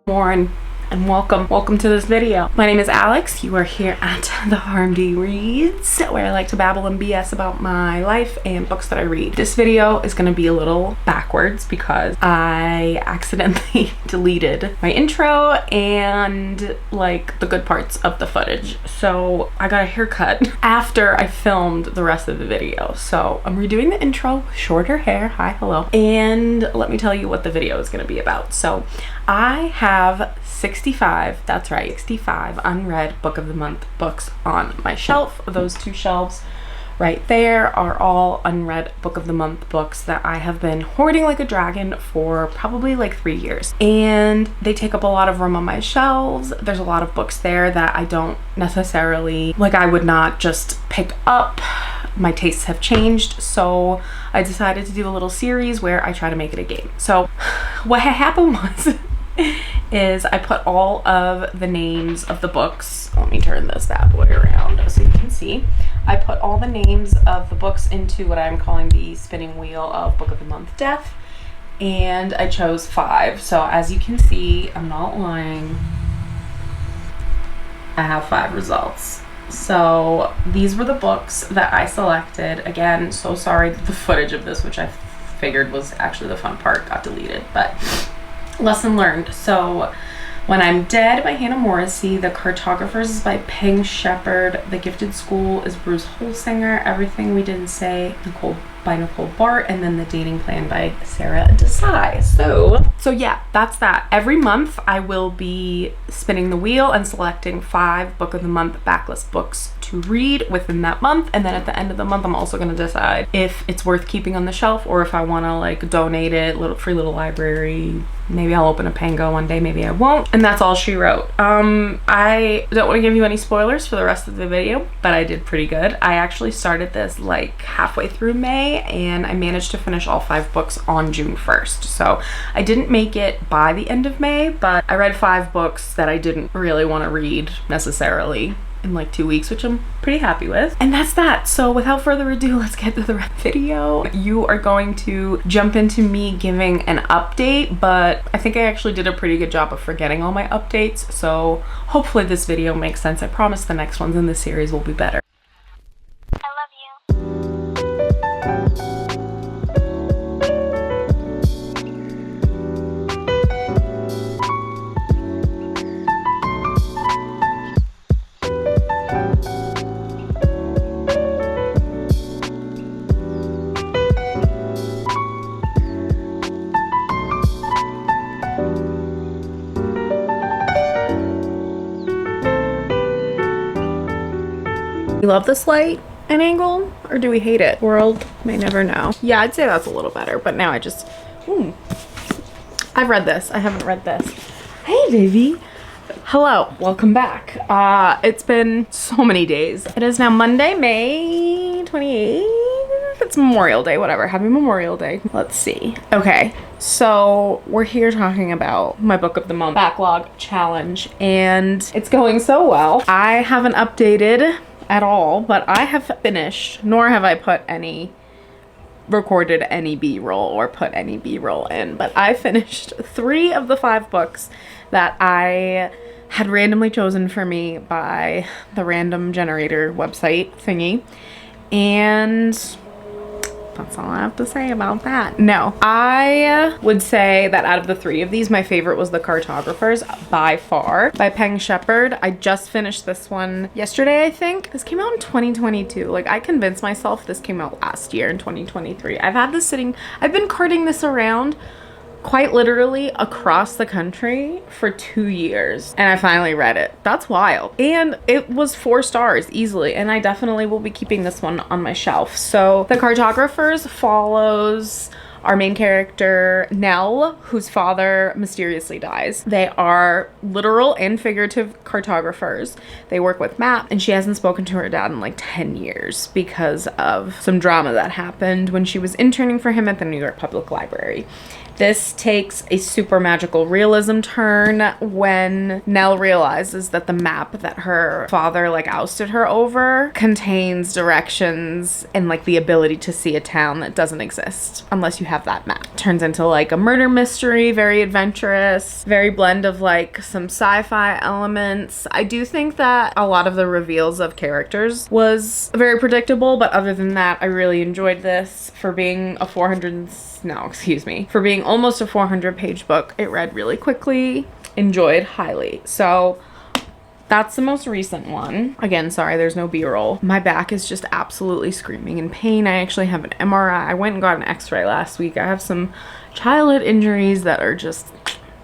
Warren, and welcome to this video. My name is Alex. You are here at the RMD Reads, where I like to babble and BS about my life and books that I read. This video is going to be a little backwards because I accidentally deleted my intro and like the good parts of the footage. So I got a haircut after I filmed the rest of the video. So I'm redoing the intro, shorter hair, hi, hello. And let me tell you what the video is going to be about. So I have 65, that's right, 65 unread Book of the Month books on my shelf. Those two shelves right there are all unread Book of the Month books that I have been hoarding like a dragon for probably like 3 years. And they take up a lot of room on my shelves. There's a lot of books there that I don't necessarily, like I would not just pick up. My tastes have changed, so I decided to do a little series where I try to make it a game. So what happened was is I put all of the names of the books, let me turn this bad boy around so you can see. I put all the names of the books into what I'm calling the spinning wheel of Book of the Month Death, and I chose 5. So as you can see, I'm not lying, I have 5 results. So these were the books that I selected. Again, so sorry that the footage of this, which I figured was actually the fun part, got deleted, but lesson learned. So When I'm Dead by Hannah Morrissey, The Cartographers is by Peng Shepherd, The Gifted School is Bruce Holsinger, Everything We Didn't Say by Nicole Bart, and then The Dating Plan by Sarah Desai. So yeah, that's that. Every month I will be spinning the wheel and selecting 5 Book of the Month backlist books to read within that month, and then at the end of the month I'm also going to decide if it's worth keeping on the shelf or if I want to like donate it, free little library. Maybe I'll open a Pango one day, maybe I won't. And that's all she wrote. I don't want to give you any spoilers for the rest of the video, but I did pretty good. I actually started this like halfway through May, and I managed to finish all 5 books on June 1st. So I didn't make it by the end of May, but I read 5 books that I didn't really want to read necessarily in like 2 weeks, which I'm pretty happy with. And that's that. So without further ado, let's get to the video. You are going to jump into me giving an update, but I think I actually did a pretty good job of forgetting all my updates. So hopefully this video makes sense. I promise the next ones in this series will be better. I love you. You love this light and angle, or do we hate it? World may never know. Yeah, I'd say that's a little better, but now I just, I've read this. I haven't read this. Hey, baby. Hello, welcome back. It's been so many days. It is now Monday, May 28th. It's Memorial Day, whatever. Happy Memorial Day. Let's see. Okay, so we're here talking about my Book of the Month backlog challenge, and it's going so well. I haven't updated at all, but I have finished, nor have I recorded any b-roll or put any b-roll in, but I finished 3 of the 5 books that I had randomly chosen for me by the random generator website thingy, and that's all I have to say about that. No, I would say that out of the 3 of these, my favorite was The Cartographers by far, by Peng Shepherd. I just finished this one yesterday, I think. This came out in 2022. Like, I convinced myself this came out last year in 2023. I've had this sitting, I've been carting this around quite literally across the country for 2 years, and I finally read it. That's wild. And it was 4 stars easily, and I definitely will be keeping this one on my shelf. So The Cartographers follows our main character, Nell, whose father mysteriously dies. They are literal and figurative cartographers. They work with maps, and she hasn't spoken to her dad in like 10 years because of some drama that happened when she was interning for him at the New York Public Library. This takes a super magical realism turn when Nell realizes that the map that her father like ousted her over contains directions and like the ability to see a town that doesn't exist unless you have that map. Turns into like a murder mystery, very adventurous, very blend of like some sci-fi elements. I do think that a lot of the reveals of characters was very predictable, but other than that, I really enjoyed this for being for being almost a 400-page book. It read really quickly, enjoyed highly. So that's the most recent one. Again, sorry, there's no B-roll. My back is just absolutely screaming in pain. I actually have an MRI. I went and got an x-ray last week. I have some childhood injuries that are just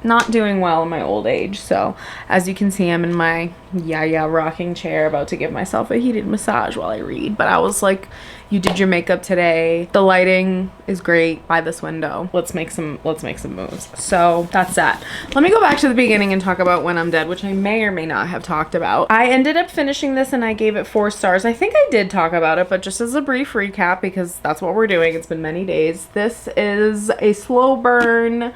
not doing well in my old age. So as you can see, I'm in my rocking chair about to give myself a heated massage while I read. But I was like, you did your makeup today. The lighting is great by this window. Let's make some moves. So that's that. Let me go back to the beginning and talk about When I'm Dead, which I may or may not have talked about. I ended up finishing this and I gave it 4 stars. I think I did talk about it, but just as a brief recap, because that's what we're doing. It's been many days. This is a slow burn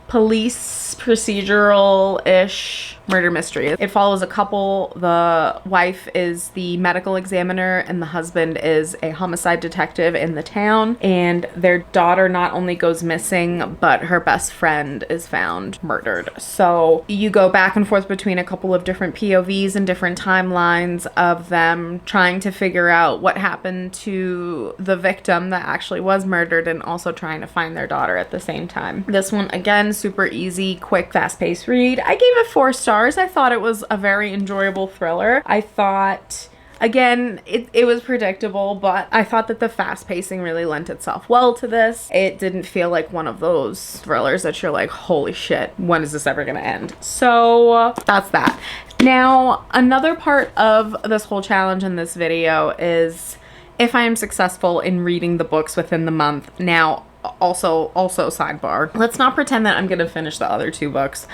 police procedural-ish murder mystery. It follows a couple. The wife is the medical examiner and the husband is a homicide detective in the town, and their daughter not only goes missing, but her best friend is found murdered. So you go back and forth between a couple of different POVs and different timelines of them trying to figure out what happened to the victim that actually was murdered and also trying to find their daughter at the same time. This one, again, super easy, quick, fast-paced read. I gave it 4 stars. I thought it was a very enjoyable thriller. I thought, again, it was predictable, but I thought that the fast pacing really lent itself well to this. It didn't feel like one of those thrillers that you're like, holy shit, when is this ever gonna end? So that's that. Now, another part of this whole challenge in this video is if I am successful in reading the books within the month. Now, also sidebar, let's not pretend that I'm gonna finish the other 2 books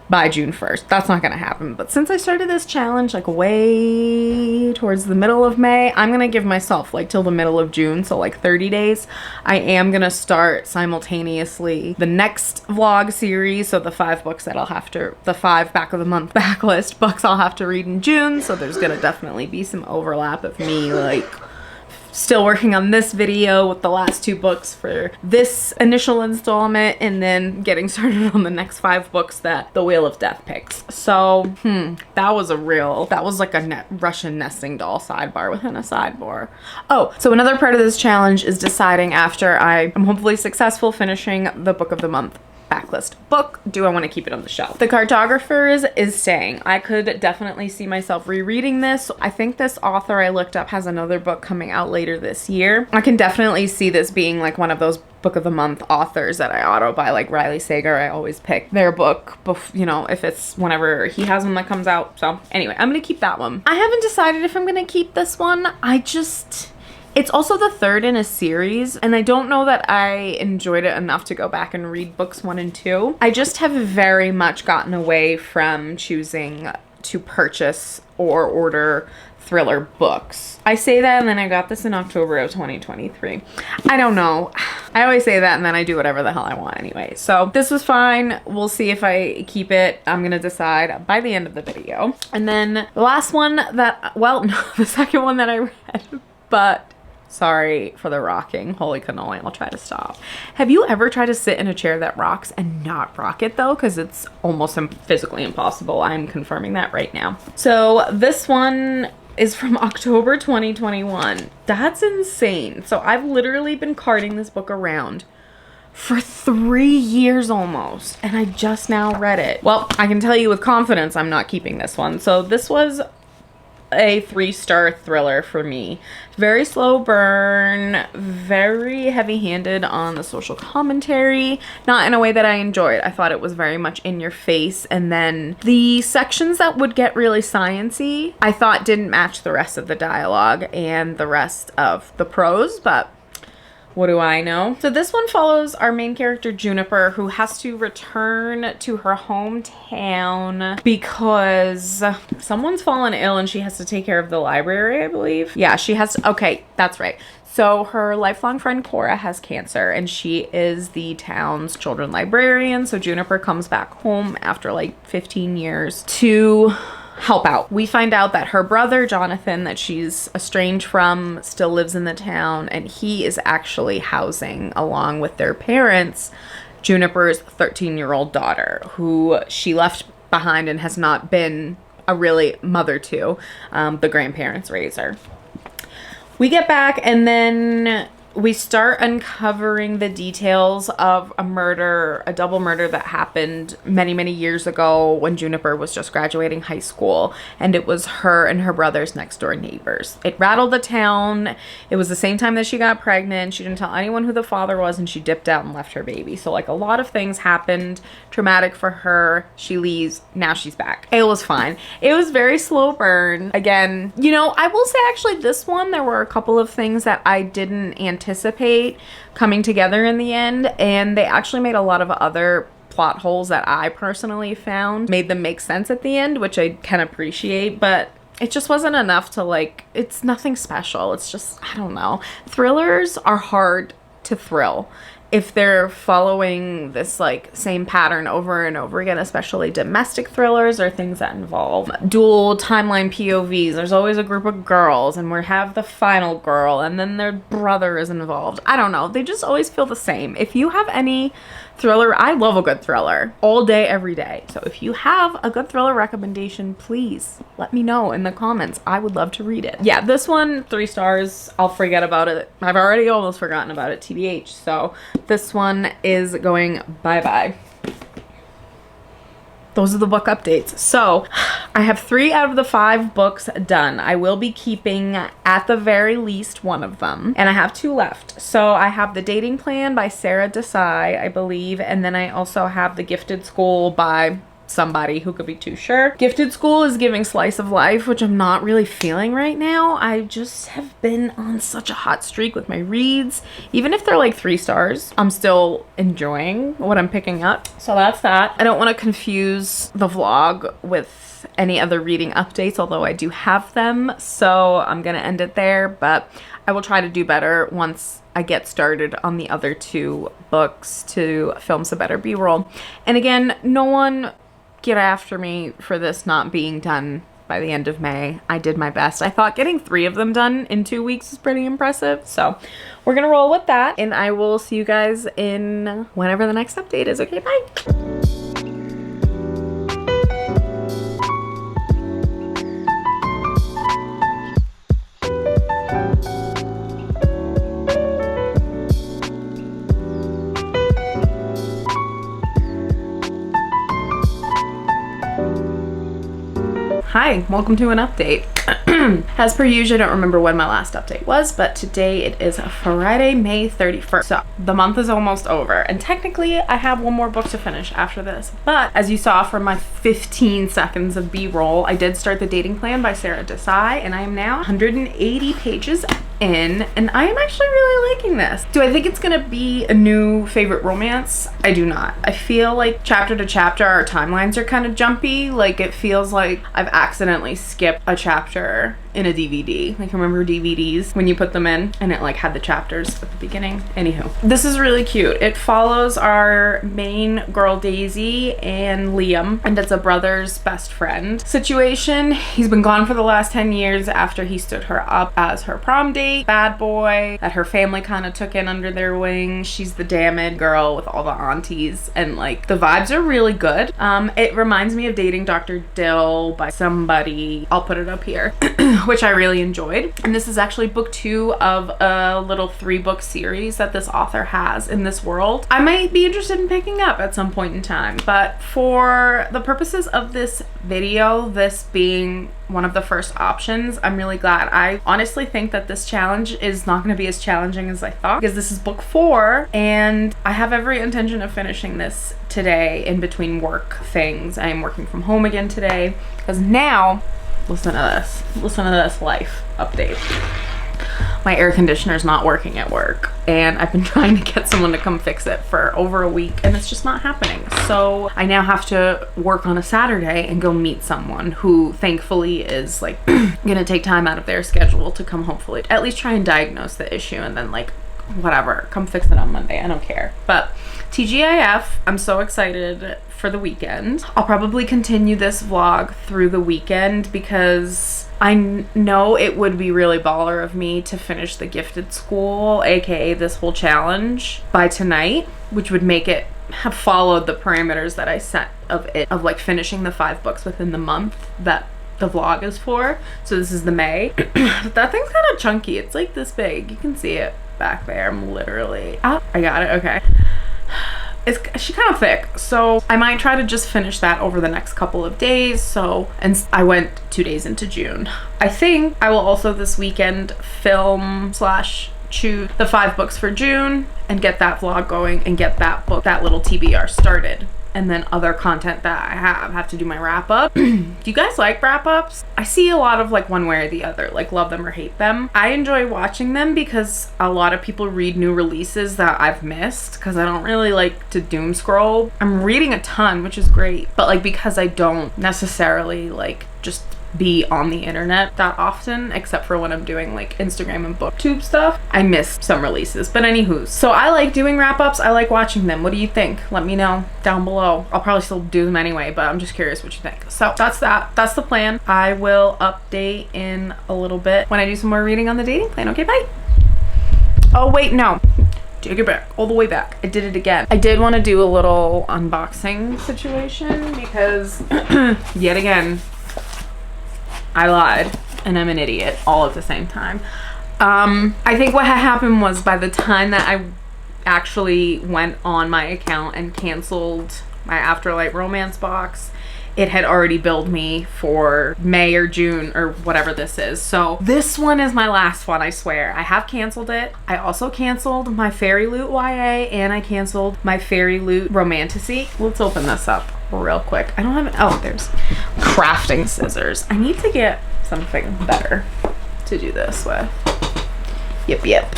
by June 1st. That's not gonna happen. But since I started this challenge like way towards the middle of May, I'm gonna give myself like till the middle of June, so like 30 days. I am gonna start simultaneously the next vlog series, so the 5 books that I'll have to, the 5 back of the month backlist books I'll have to read in June. So there's gonna definitely be some overlap of me like still working on this video with the last 2 books for this initial installment and then getting started on the next 5 books that the Wheel of Death picks. So, that was like a Russian nesting doll sidebar within a sidebar. Oh, so another part of this challenge is deciding after I am hopefully successful finishing the book of the month backlist book, do I want to keep it on the shelf? The Cartographers is staying. I could definitely see myself rereading this. I think this author I looked up has another book coming out later this year. I can definitely see this being like one of those book of the month authors that I auto buy, like Riley Sager. I always pick their book, you know, if it's whenever he has one that comes out. So anyway, I'm gonna keep that one. I haven't decided if I'm gonna keep this one. It's also the 3rd in a series, and I don't know that I enjoyed it enough to go back and read books 1 and 2. I just have very much gotten away from choosing to purchase or order thriller books. I say that and then I got this in October of 2023. I don't know. I always say that and then I do whatever the hell I want anyway. So this was fine. We'll see if I keep it. I'm gonna decide by the end of the video. And then the last one that, well, no, the second one that I read, but sorry for the rocking. Holy cannoli, I'll try to stop. Have you ever tried to sit in a chair that rocks and not rock it though? Because it's almost physically impossible. I'm confirming that right now. So this one is from October 2021. That's insane. So I've literally been carting this book around for 3 years almost, and I just now read it. Well, I can tell you with confidence I'm not keeping this one. So this was a 3-star thriller for me. Very slow burn, very heavy-handed on the social commentary, not in a way that I enjoyed. I thought it was very much in your face, and then the sections that would get really science-y I thought didn't match the rest of the dialogue and the rest of the prose, but What do I know? So this one follows our main character Juniper, who has to return to her hometown because someone's fallen ill and she has to take care of the library, I believe. Yeah, she has to, okay, that's right. So her lifelong friend Cora has cancer and she is the town's children librarian. So Juniper comes back home after like 15 years to help out. We find out that her brother Jonathan, that she's estranged from, still lives in the town, and he is actually housing, along with their parents, Juniper's 13-year-old daughter, who she left behind and has not been a really mother to. The grandparents raise her. We get back and then we start uncovering the details of a murder, a double murder that happened many, many years ago when Juniper was just graduating high school, and it was her and her brother's next door neighbors. It rattled the town. It was the same time that she got pregnant. She didn't tell anyone who the father was, and she dipped out and left her baby. So like a lot of things happened, traumatic for her. She leaves, now she's back. It was fine. It was very slow burn. Again, you know, I will say actually this one, there were a couple of things that I didn't anticipate coming together in the end, and they actually made a lot of other plot holes that I personally found made them make sense at the end, which I can appreciate, but it just wasn't enough to like, it's nothing special. It's just, I don't know. Thrillers are hard to thrill if they're following this like same pattern over and over again, especially domestic thrillers or things that involve dual timeline POVs. There's always a group of girls and we have the final girl and then their brother is involved. I don't know. They just always feel the same. If you have any thriller, I love a good thriller all day, every day. So if you have a good thriller recommendation, please let me know in the comments. I would love to read it. Yeah, this one, 3 stars. I'll forget about it. I've already almost forgotten about it, TBH. So this one is going bye-bye. Those are the book updates. So I have 3 out of the 5 books done. I will be keeping at the very least one of them. And I have 2 left. So I have The Dating Plan by Sarah Desai, I believe. And then I also have The Gifted School by somebody who could be too sure. Gifted School is giving slice of life, which I'm not really feeling right now. I just have been on such a hot streak with my reads. Even if they're like 3 stars, I'm still enjoying what I'm picking up. So that's that. I don't want to confuse the vlog with any other reading updates, although I do have them. So I'm gonna end it there, but I will try to do better once I get started on the other 2 books to film some better B-roll. And again, no one get after me for this not being done by the end of May. I did my best. I thought getting 3 of them done in 2 weeks is pretty impressive. So we're gonna roll with that, and I will see you guys in whenever the next update is. Okay, bye. Hi, welcome to an update. As per usual, I don't remember when my last update was, but today it is Friday, May 31st. So the month is almost over, and technically I have 1 more book to finish after this. But as you saw from my 15 seconds of B-roll, I did start The Dating Plan by Sarah Desai, and I am now 180 pages in, and I am actually really liking this. Do I think it's gonna be a new favorite romance? I do not. I feel like chapter to chapter our timelines are kind of jumpy. Like it feels like I've accidentally skipped a chapter in a DVD. Like remember DVDs when you put them in and it like had the chapters at the beginning? Anywho, this is really cute. It follows our main girl Daisy and Liam, and it's a brother's best friend situation. He's been gone for the last 10 years after he stood her up as her prom date. Bad boy that her family kind of took in under their wing. She's the damaged girl with all the aunties, and like the vibes are really good. It reminds me of Dating Dr. Dill by somebody. I'll put it up here. Which I really enjoyed. And this is actually book 2 of a little 3-book series that this author has in this world. I might be interested in picking up at some point in time, but for the purposes of this video, this being one of the first options, I'm really glad. I honestly think that this challenge is not going to be as challenging as I thought, because this is book 4 and I have every intention of finishing this today in between work things. I am working from home again today because now listen to this life update. my air conditioner's not working at work, and I've been trying to get someone to come fix it for over a week, and it's just not happening. So I now have to work on a Saturday and go meet someone who thankfully is like gonna take time out of their schedule to come hopefully at least try and diagnose the issue, and then like whatever, come fix it on Monday. I don't care. But TGIF, I'm so excited for the weekend. I'll probably continue this vlog through the weekend because I know it would be really baller of me to finish the gifted school, aka this whole challenge, by tonight, which would make it have followed the parameters that I set of like finishing the 5 books within the month that the vlog is for. So this is the May. That thing's kind of chunky. It's like this big. You can see it back there. I'm literally I got it. Okay, she's kind of thick, so I might try to just finish that over the next couple of days. So, and I went 2 days into June. I think I will also this weekend film / choose the 5 books for June and get that vlog going and get that book, that little TBR started. And then other content that I have to do my wrap up. Do you guys like wrap ups? I see a lot of like one way or the other, like love them or hate them. I enjoy watching them because a lot of people read new releases that I've missed because I don't really like to doom scroll. I'm reading a ton, which is great, but like because I don't necessarily like just be on the internet that often, except for when I'm doing like Instagram and booktube stuff, I miss some releases. But anywho, so I like doing wrap-ups. I like watching them. What do you think? Let me know down below. I'll probably still do them anyway, but I'm just curious what you think. So that's the plan. I will update in a little bit when I do some more reading on the dating plan. Okay, bye. Oh wait, no, take it back, all the way back. I did it again. I did want to do a little unboxing situation because yet again I lied and I'm an idiot all at the same time. I think what had happened was by the time that I actually went on my account and canceled my Afterlight Romance box, it had already billed me for May or June or whatever this is. So this one is my last one, I swear. I have canceled it. I also canceled my Fairy Loot YA and I canceled my Fairy Loot Romantasy. Let's open this up real quick. I don't have it. Oh, there's crafting scissors. I need to get something better to do this with. Yep.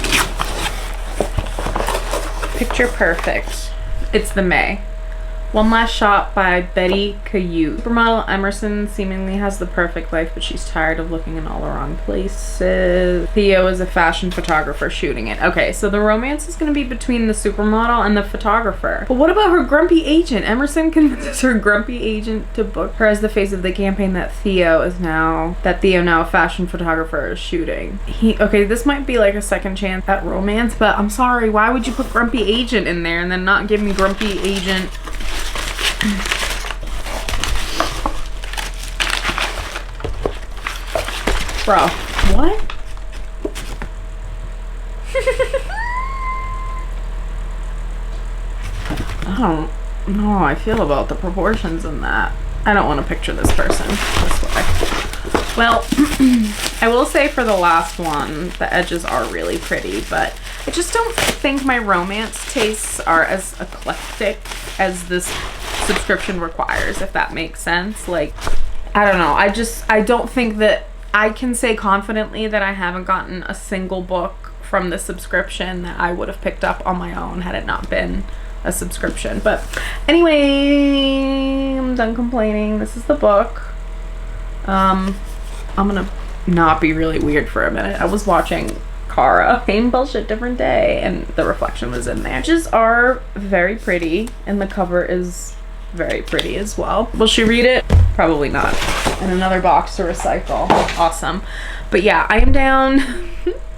Picture perfect. It's the May. One Last Shot by Betty Cayute. Supermodel Emerson seemingly has the perfect life, but she's tired of looking in all the wrong places. Theo is a fashion photographer shooting it. Okay, so the romance is going to be between the supermodel and the photographer. But what about her grumpy agent? Emerson convinces her grumpy agent to book her as the face of the campaign that Theo now a fashion photographer is shooting. Okay, this might be like a second chance at romance, but I'm sorry, why would you put grumpy agent in there and then not give me grumpy agent? Bro, what? I don't know how I feel about the proportions in that. I don't want to picture this person this way. Well, I will say for the last one, the edges are really pretty, but I just don't think my romance tastes are as eclectic as this subscription requires, if that makes sense. Like, I don't know. I don't think that I can say confidently that I haven't gotten a single book from the subscription that I would have picked up on my own had it not been a subscription. But anyway, I'm done complaining. This is the book. I'm gonna not be really weird for a minute. I was watching Kara, same bullshit, different day, and the reflection was in there. Edges are very pretty, and the cover is very pretty as well. Will she read it? Probably not. And another box to recycle. Awesome. But yeah, I am down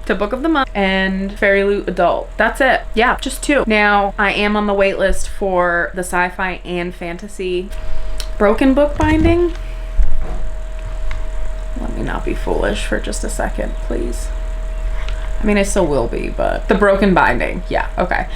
to Book of the Month and Fairy Loot Adult. That's it. Yeah, just 2. Now, I am on the wait list for the sci-fi and fantasy broken book binding. Let me not be foolish for just a second, please. I mean, I still will be, but the broken binding, yeah, okay.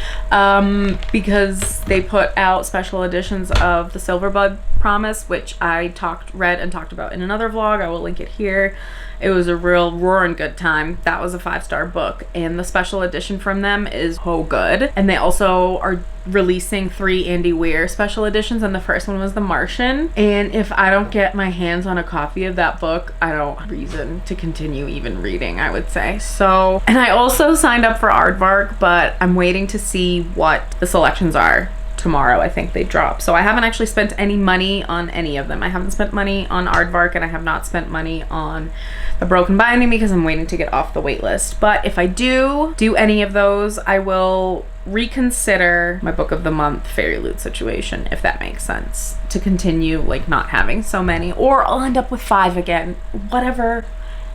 Because they put out special editions of the Silverbug Promise, which I read and talked about in another vlog. I will link it here. It was a real roaring good time. That was a 5-star book, and the special edition from them is so good. And they also are releasing 3 Andy Weir special editions, and the first one was The Martian. And if I don't get my hands on a copy of that book, I don't have reason to continue even reading, I would say. So, and I also signed up for Aardvark, but I'm waiting to see what the selections are. Tomorrow I think they drop. So I haven't actually spent any money on any of them. I haven't spent money on Aardvark, and I have not spent money on The Broken Binding because I'm waiting to get off the wait list. But if I do any of those, I will reconsider my book of the month Fairy Loot situation, if that makes sense, to continue like not having so many, or I'll end up with 5 again. Whatever,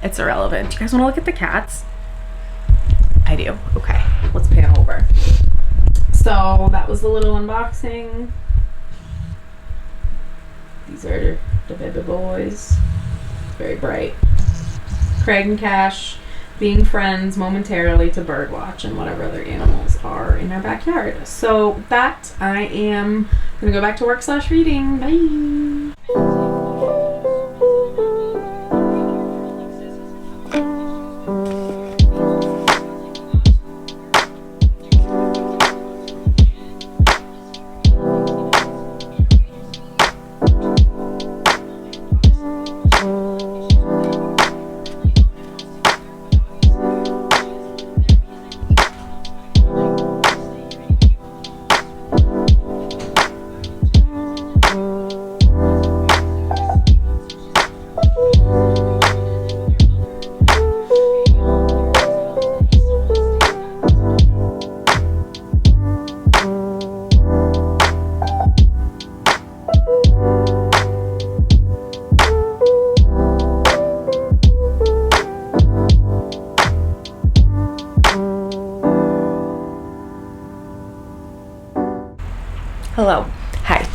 it's irrelevant. You guys want to look at the cats? I do. Okay, let's pan over. So that was the little unboxing. These are the baby boys. Very bright. Craig and Cash being friends momentarily to birdwatch and whatever other animals are in our backyard. So that, I am gonna go back to work / reading. Bye. Hello. Hi.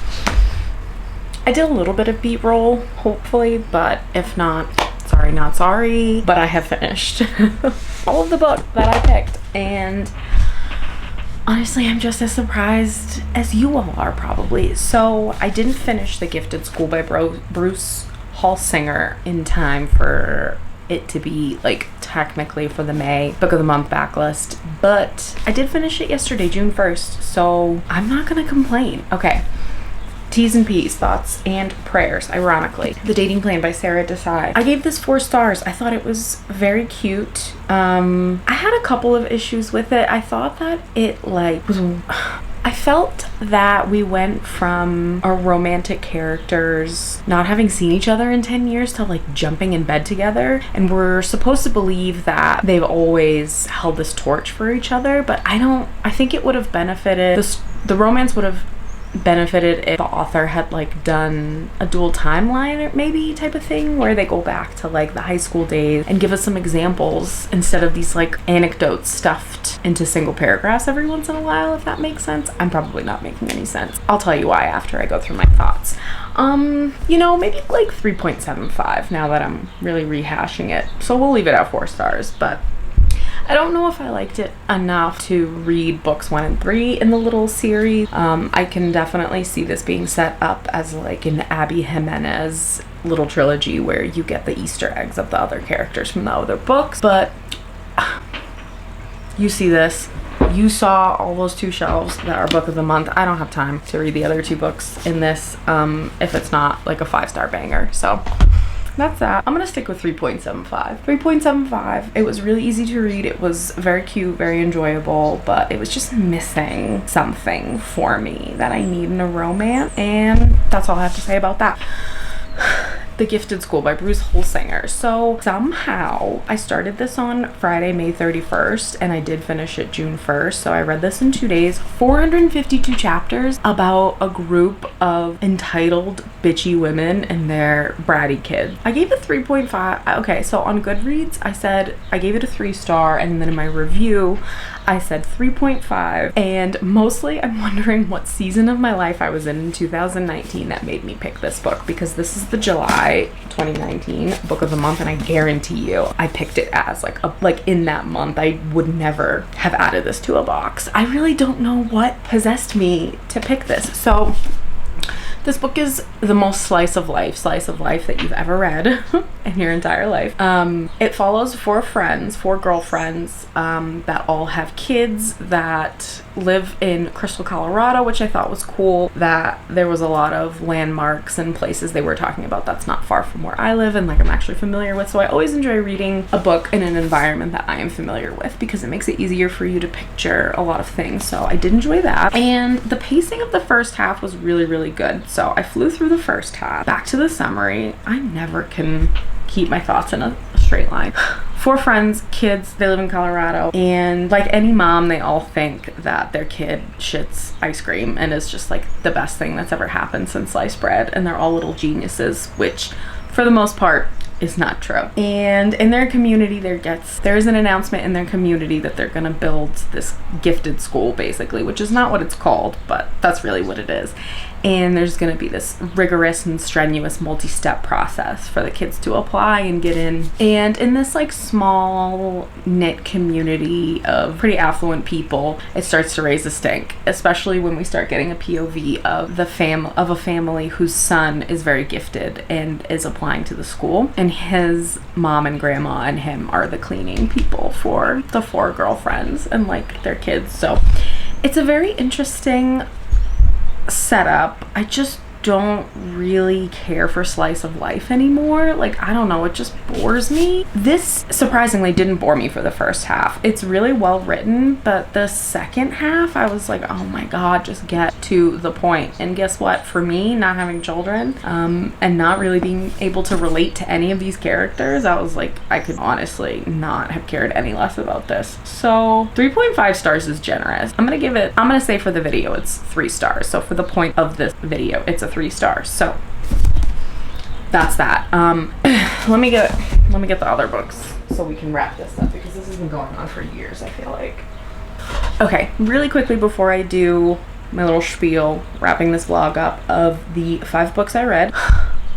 I did a little bit of B-roll, hopefully, but if not, sorry, not sorry. But I have finished all of the books that I picked, and honestly, I'm just as surprised as you all are probably. So I didn't finish The Gifted School by Bruce Halsinger in time for it to be like technically for the May book of the month backlist, but I did finish it yesterday, June 1st, so I'm not gonna complain. Okay, T's and P's, thoughts and prayers. Ironically, The Dating Plan by Sarah Desai. I gave this 4 stars. I thought it was very cute. I had a couple of issues with it. I thought that it like was I felt that we went from our romantic characters not having seen each other in 10 years to like jumping in bed together, and we're supposed to believe that they've always held this torch for each other, but I think it would have benefited, the romance would have benefited if the author had like done a dual timeline or maybe type of thing where they go back to like the high school days and give us some examples instead of these like anecdotes stuffed into single paragraphs every once in a while, if that makes sense. I'm probably not making any sense. I'll tell you why after I go through my thoughts. You know, maybe like 3.75 now that I'm really rehashing it. So we'll leave it at 4 stars, but I don't know if I liked it enough to read books 1 and 3 in the little series. I can definitely see this being set up as like an Abby Jimenez little trilogy where you get the Easter eggs of the other characters from the other books, but you see this. You saw all those 2 shelves that are book of the month. I don't have time to read the other 2 books in this if it's not like a 5-star banger. So that's that. I'm gonna stick with 3.75. 3.75. It was really easy to read. It was very cute, very enjoyable, but it was just missing something for me that I need in a romance, and that's all I have to say about that. The Gifted School by Bruce Halsinger. So somehow I started this on Friday, May 31st, and I did finish it June 1st. So I read this in 2 days. 452 chapters about a group of entitled bitchy women and their bratty kids. I gave it 3.5. Okay, so on Goodreads, I gave it a 3-star, and then in my review, I said 3.5, and mostly I'm wondering what season of my life I was in 2019 that made me pick this book, because this is the July 2019 book of the month, and I guarantee you I picked it as like in that month. I would never have added this to a box. I really don't know what possessed me to pick this. So This book is the most slice of life that you've ever read in your entire life. It follows four girlfriends that all have kids that live in Crystal, Colorado, which I thought was cool, that there was a lot of landmarks and places they were talking about that's not far from where I live and like I'm actually familiar with. So I always enjoy reading a book in an environment that I am familiar with because it makes it easier for you to picture a lot of things. So I did enjoy that. And the pacing of the first half was really, really good. So I flew through the first half. Back to the summary. I never can keep my thoughts in a straight line. Four friends, kids, they live in Colorado, and like any mom, they all think that their kid shits ice cream and is just like the best thing that's ever happened since sliced bread, and they're all little geniuses, which for the most part is not true. And in their community, there's an announcement in their community that they're gonna build this gifted school, basically, which is not what it's called, but that's really what it is. And there's going to be this rigorous and strenuous multi-step process for the kids to apply and get in. And in this like small knit community of pretty affluent people, it starts to raise a stink, especially when we start getting a POV of a family whose son is very gifted and is applying to the school, and his mom and grandma and him are the cleaning people for the four girlfriends and like their kids. So it's a very interesting setup. I just don't really care for slice of life anymore. Like, I don't know, it just bores me. This surprisingly didn't bore me for the first half. It's really well written, but the second half I was like, oh my god, just get to the point. And guess what, for me, not having children and not really being able to relate to any of these characters, I was like, I could honestly not have cared any less about this. So 3.5 stars is generous. I'm gonna say for the video it's 3 stars. So for the point of this video, it's a 3 stars. So that's that. Let me get the other books so we can wrap this up, because this has been going on for years, I feel like. Okay, really quickly before I do my little spiel wrapping this vlog up of the 5 books I read.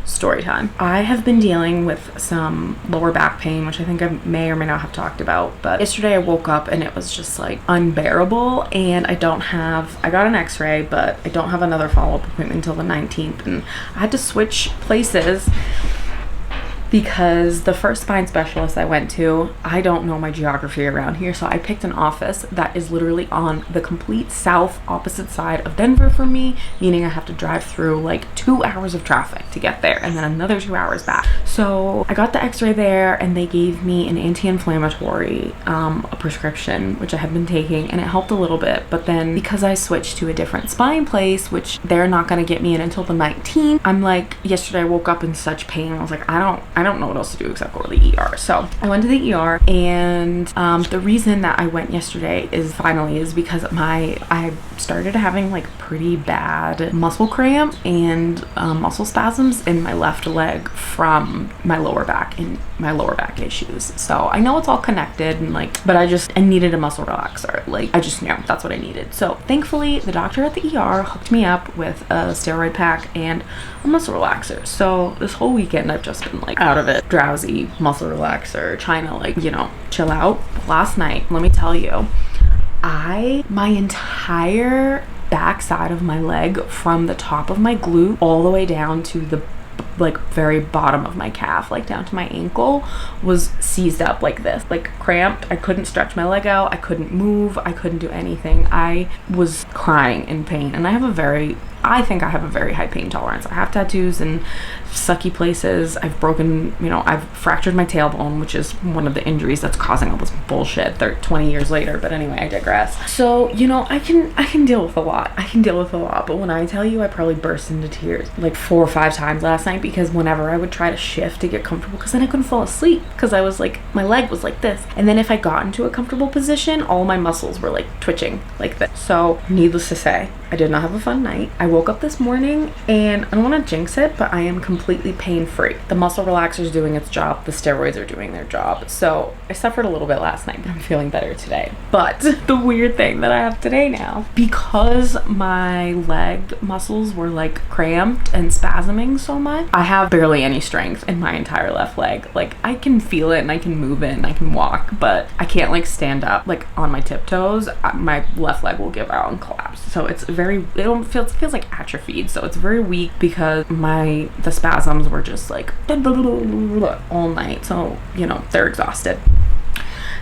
Story time. I have been dealing with some lower back pain, which I think I may or may not have talked about, but yesterday I woke up and it was just like unbearable, and I got an x-ray, but I don't have another follow-up appointment until the 19th, and I had to switch places because the first spine specialist I went to, I don't know my geography around here, so I picked an office that is literally on the complete south opposite side of Denver for me, meaning I have to drive through like 2 hours of traffic to get there and then another 2 hours back. So I got the x-ray there and they gave me an anti-inflammatory a prescription, which I had been taking, and it helped a little bit, but then because I switched to a different spine place, which they're not going to get me in until the 19th, I'm like, yesterday I woke up in such pain. I was like, I don't know what else to do except go to the ER. So I went to the ER, and the reason that I went yesterday is because I started having like pretty bad muscle cramp and muscle spasms in my left leg from my lower back and my lower back issues. So I know it's all connected, and like, but I needed a muscle relaxer. Like, I just knew that's what I needed. So thankfully the doctor at the ER hooked me up with a steroid pack and a muscle relaxer. So this whole weekend I've just been like out of it, drowsy, muscle relaxer, trying to like, you know, chill out. Last night, let me tell you, my entire back side of my leg, from the top of my glute all the way down to the like very bottom of my calf, like down to my ankle, was seized up like this, like cramped. I couldn't stretch my leg out, I couldn't move, I couldn't do anything. I was crying in pain, and I think I have a very high pain tolerance. I have tattoos and sucky places. I've fractured my tailbone, which is one of the injuries that's causing all this bullshit 20 years later. But anyway, I digress. So, you know, I can deal with a lot. But when I tell you, I probably burst into tears like 4 or 5 times last night, because whenever I would try to shift to get comfortable, because then I couldn't fall asleep, because I was like, my leg was like this. And then if I got into a comfortable position, all my muscles were like twitching like this. So needless to say, I did not have a fun night. I woke up this morning, and I don't want to jinx it, but I am completely pain-free. The muscle relaxer is doing its job. The steroids are doing their job. So I suffered a little bit last night, but I'm feeling better today. But the weird thing that I have today now, because my leg muscles were like cramped and spasming so much, I have barely any strength in my entire left leg. Like, I can feel it and I can move it and I can walk, but I can't like stand up like on my tiptoes. My left leg will give out and collapse. So it's feels like atrophied, so it's very weak because the spasms were just like all night, so they're exhausted.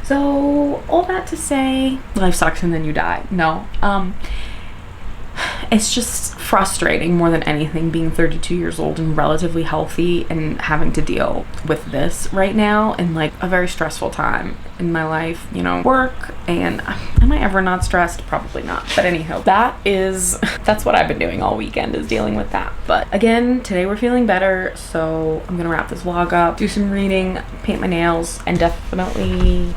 So all that to say, life sucks and then you die. No, it's just frustrating more than anything being 32 years old and relatively healthy and having to deal with this right now in like a very stressful time in my life, work. And am I ever not stressed? Probably not. But anyhow, that's what I've been doing all weekend, is dealing with that. But again, today we're feeling better, so I'm gonna wrap this vlog up, do some reading, paint my nails, and definitely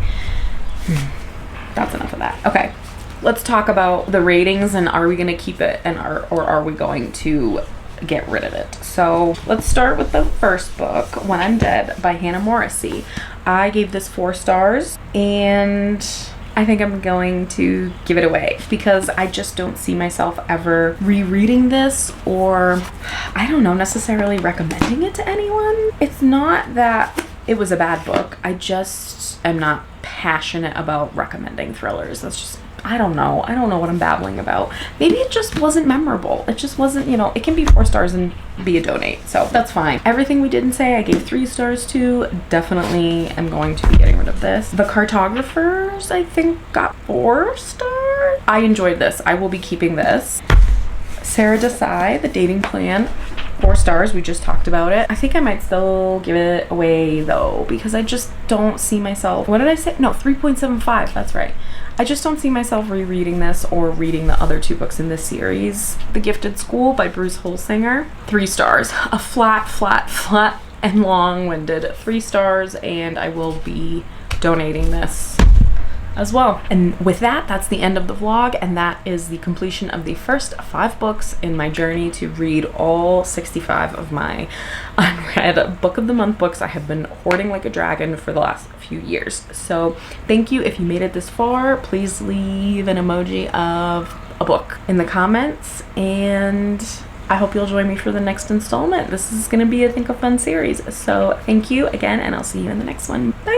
that's enough of that. Okay, let's talk about the ratings, and are we going to keep it or are we going to get rid of it? So let's start with the first book, When I'm Dead by Hannah Morrissey. I gave this 4 stars, and I think I'm going to give it away because I just don't see myself ever rereading this, or I don't know, necessarily recommending it to anyone. It's not that it was a bad book. I just am not passionate about recommending thrillers. That's just, I don't know what I'm babbling about. Maybe it just wasn't memorable. It just wasn't, it can be 4 stars and be a donate, so that's fine. Everything we didn't say I gave 3 stars to. Definitely am going to be getting rid of this. The Cartographers, I think, got 4 stars. I enjoyed this. I will be keeping this. Sarah Desai, The Dating Plan, 4 stars. We just talked about it. I think I might still give it away though, because I just don't see myself, what did I say? No, 3.75, that's right. I just don't see myself rereading this or reading the other 2 books in this series. The Gifted School by Bruce Holsinger, 3 stars. A flat and long-winded 3 stars, and I will be donating this as well. And with that, that's the end of the vlog, and that is the completion of the first 5 books in my journey to read all 65 of my unread Book of the Month books I have been hoarding like a dragon for the last few years. So thank you if you made it this far. Please leave an emoji of a book in the comments, and I hope you'll join me for the next installment. This is going to be, I think, a fun series. So thank you again, and I'll see you in the next one. Bye!